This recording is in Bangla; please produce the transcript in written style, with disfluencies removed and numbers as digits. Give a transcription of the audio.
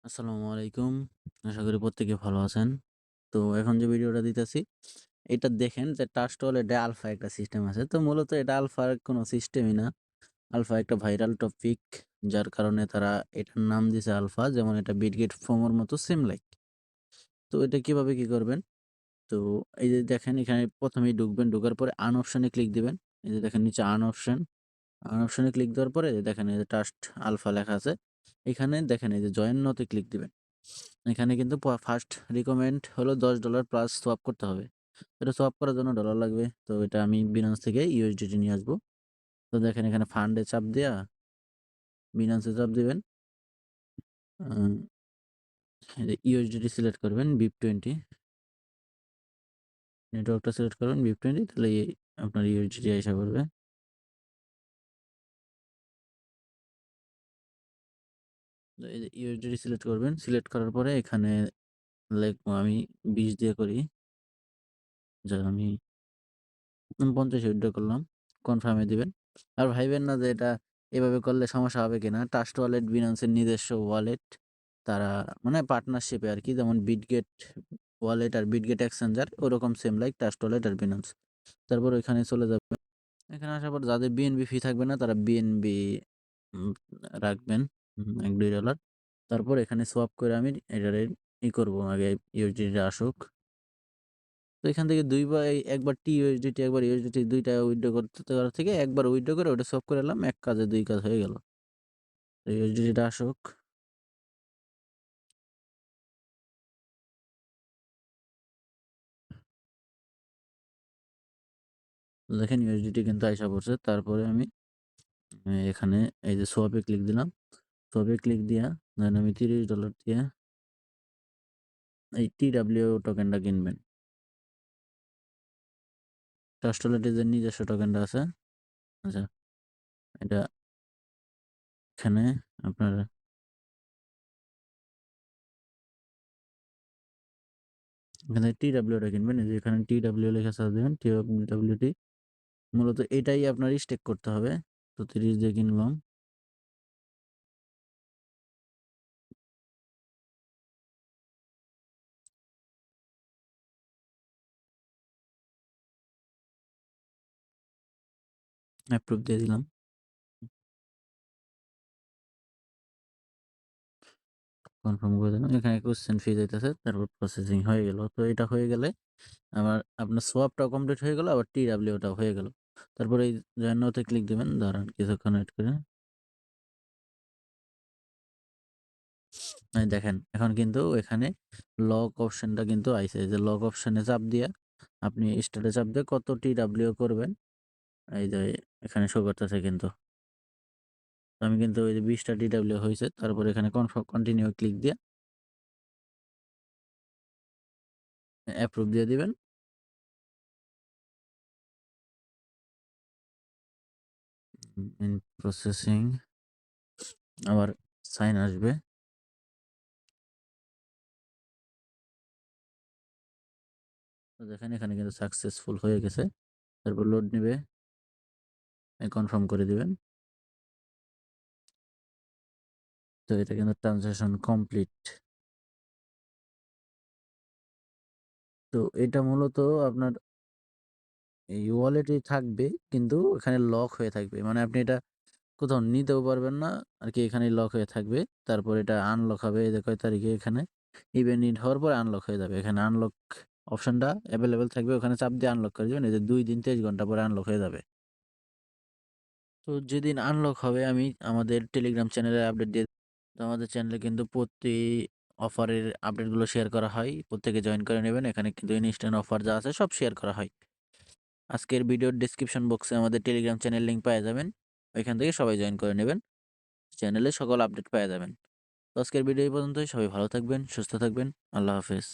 আসসালামু আলাইকুম। আশা করি প্রত্যেকে ভালো আছেন। তো এখন যে ভিডিওটা দিতেছি, এটা দেখেন যে ট্রাস্ট ওয়ালেটে আলফা একটা সিস্টেম আছে। তো মূলত এটা আলফার কোনো সিস্টেমই না। আলফা একটা ভাইরাল টপিক, যার কারণে তারা এটার নাম দিছে আলফা। যেমন এটা বিটগেট ফোমোর মতো সেম লাইক। তো এটা কিভাবে কি করবেন? তো এই যে দেখেন এখানে ১ম এই ঢুকবেন, ঢোকার পরে আন অপশনে ক্লিক দিবেন। এই যে দেখেন নিচে আন অপশন। আন অপশনে ক্লিক দেওয়ার পরে দেখেন এই যে ট্রাস্ট আলফা লেখা আছে। এখানে দেখেন এই যে জয়েন নাও তে ক্লিক দিবেন। এখানে কিন্তু ফার্স্ট রিকমেন্ড হলো $10 প্লাস সোয়াপ করতে হবে। এটা সোয়াপ করার জন্য ডলার লাগবে। তো এটা আমি বিনান্স থেকে ইউএসডিটি নিয়ে আসবো। তো দেখেন এখানে ফান্ডে চাপ দেয়া বিনান্সে চাপ দিবেন। ইউএসডিটি সিলেক্ট করবেন BIP20, নেটওয়ার্কটা সিলেক্ট করবেন BIP20, তাহলে আপনার ইউএসডিটি আইসা পড়বে। তো এই যে ইউএসডিটি সিলেক্ট করবেন, সিলেক্ট করার পরে এখানে লিখবো আমি 20 দিয়ে করি। যা আমি 50 উইথড্র করলাম। কনফার্মে দিবেন। আর ভাইবেন না যে এটা এভাবে করলে সমস্যা হবে কিনা। ট্রাস্ট ওয়ালেট বিনান্সের নিজস্ব ওয়ালেট। তারা মানে পার্টনারশিপে আরকি, যেমন বিটগেট ওয়ালেট আর বিটগেট এক্সচেঞ্জার ওরকম সেম লাইক ট্রাস্ট ওয়ালেট আর বিনান্স। তারপর ওইখানে চলে যাবেন। এখানে আসার পর যাদের বিএনবি ফি থাকবে না তারা বিএনবি রাখবেন, $1-2। তারপর এখানে সোয়াপ করে আমি এটারে করব, আগে ইউএসডিটি আসুক। তো এখান থেকে ২ বার একবার টিইউএসডিটি একবার ইউএসডিটি ২ টা উইথড্র করতে করার থেকে একবার উইথড্র করে ওটা সোয়াপ করে এলাম। এক কাজে ২ কাজ হয়ে গেল। তো ইউএসডিটিটা আসুক। দেখেন ইউএসডিটি কিন্তু আইসা পড়ছে। তারপরে আমি এখানে এই যে সোয়াপে ক্লিক দিলাম। সোয়াপে ক্লিক দিয়া দেন আমি $30 দিয়ে এই টিডব্লিউ টোকেনটা কিনবেন। ট্রাস্ট ওয়ালেটের যে নিজস্ব টোকেনটা আছে, আচ্ছা এটা এখানে আপনার এখানে টিডব্লিউটা কিনবেন। এই যে এখানে টিডব্লিউ লেখা সার্চ দিবেন, টিডব্লিউটি। মূলত এটাই আপনার স্টেক করতে হবে। তো 30 দিয়ে কিনলাম। অ্যাপ্রুভ দিয়ে দিলাম। কনফার্ম করে দিলাম। এখানে কোয়েশ্চেন ফি যাইতেছে, তারপর প্রসেসিং হয়ে গেল। তো এটা হয়ে গেলে আপনার সোয়াপটাও কমপ্লিট হয়ে গেল, আবার টিডব্লিউটাও হয়ে গেল। তারপরে এই জয়েন নাও তে ক্লিক দিবেন। দাঁড়ান কিছুক্ষণ ওয়েট করে। এই দেখেন এখন কিন্তু এখানে লক অপশনটা কিন্তু আইছে। যে লক অপশনে চাপ দিয়া আপনি স্টার্টে চাপ দিয়ে কত টিডব্লিউ করবেন এই যে এখানে শো করতেছে কিন্তু। তো আমি কিন্তু ওই যে 20 টা টিডব্লিউ হইছে। তারপরে এখানে কনফার্ম কন্টিনিউ ক্লিক দিয়ে অ্যাপ্রুভ দিয়ে দিবেন। ইন প্রসেসিং আবার সাইন আসবে। তো দেখেন এখানে কিন্তু সাকসেসফুল হয়ে গেছে। তারপর লোড নিবে, কনফার্ম করে দিবেন। তো এটা কিন্তু ট্রানজাকশন কমপ্লিট। তো এটা মূলত আপনার এই ওয়ালেটই থাকবে, কিন্তু এখানে লক হয়ে থাকবে। মানে আপনি এটা কোথাও নিতেও পারবেন না আরকি, এখানেই লক হয়ে থাকবে। তারপর এটা আনলক হবে এই যে কয় তারিখে, এখানে ইভেন্ট নিড হওয়ার পর আনলক হয়ে যাবে। এখানে আনলক অপশনটা এভেলেবেল থাকবে, ওখানে চাপ দিয়ে আনলক করে দিবেন। এই যে ২ দিন ২৩ ঘন্টা পরে আনলক হয়ে যাবে। তো যেদিন আনলক হবে আমি আমাদের টেলিগ্রাম চ্যানেলে আপডেট দিয়ে। তো আমাদের চ্যানেলে কিন্তু প্রতি অফারের আপডেটগুলো শেয়ার করা হয়। প্রত্যেকে জয়েন করে নেবেন। এখানে কিন্তু ইনস্ট্যান্ট অফার যা আছে সব শেয়ার করা হয়। আজকের ভিডিওর ডেসক্রিপশন বক্সে আমাদের টেলিগ্রাম চ্যানেল লিঙ্ক পাওয়া যাবেন। ওইখান থেকে সবাই জয়েন করে নেবেন। চ্যানেলে সকল আপডেট পেয়ে যাবেন। তো আজকের ভিডিও এই পর্যন্তই। সবাই ভালো থাকবেন, সুস্থ থাকবেন। আল্লাহ হাফেজ।